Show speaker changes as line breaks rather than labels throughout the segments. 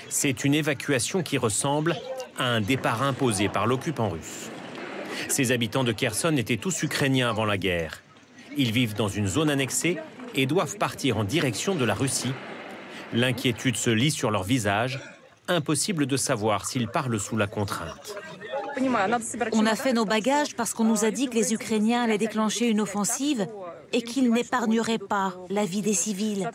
C'est une évacuation qui ressemble à un départ imposé par l'occupant russe. Ces habitants de Kherson étaient tous ukrainiens avant la guerre. Ils vivent dans une zone annexée et doivent partir en direction de la Russie. L'inquiétude se lit sur leur visage. Impossible de savoir s'ils parlent sous la contrainte.
On a fait nos bagages parce qu'on nous a dit que les Ukrainiens allaient déclencher une offensive et qu'ils n'épargneraient pas la vie des civils.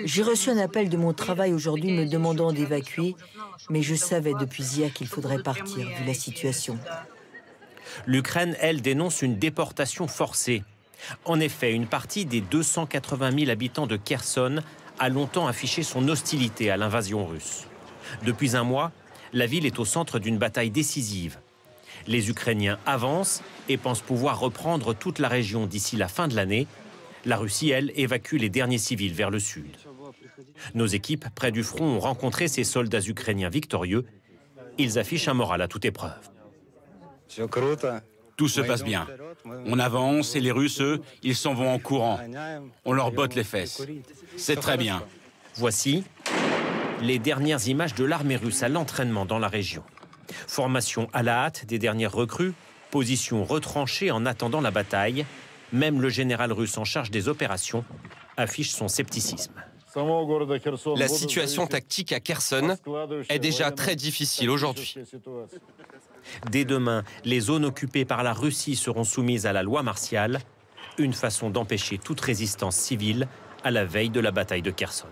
J'ai reçu un appel de mon travail aujourd'hui me demandant d'évacuer, mais je savais depuis hier qu'il faudrait partir vu la situation.
L'Ukraine, elle, dénonce une déportation forcée. En effet, une partie des 280 000 habitants de Kherson a longtemps affiché son hostilité à l'invasion russe. Depuis un mois, la ville est au centre d'une bataille décisive. Les Ukrainiens avancent et pensent pouvoir reprendre toute la région d'ici la fin de l'année. La Russie, elle, évacue les derniers civils vers le sud. Nos équipes près du front ont rencontré ces soldats ukrainiens victorieux. Ils affichent un moral à toute épreuve.
Tout se passe bien. On avance et les Russes, eux, ils s'en vont en courant. On leur botte les fesses. C'est très bien.
Voici les dernières images de l'armée russe à l'entraînement dans la région. Formation à la hâte des dernières recrues, position retranchée en attendant la bataille. Même le général russe en charge des opérations affiche son scepticisme.
La situation tactique à Kherson est déjà très difficile aujourd'hui.
Dès demain, les zones occupées par la Russie seront soumises à la loi martiale, une façon d'empêcher toute résistance civile à la veille de la bataille de Kherson.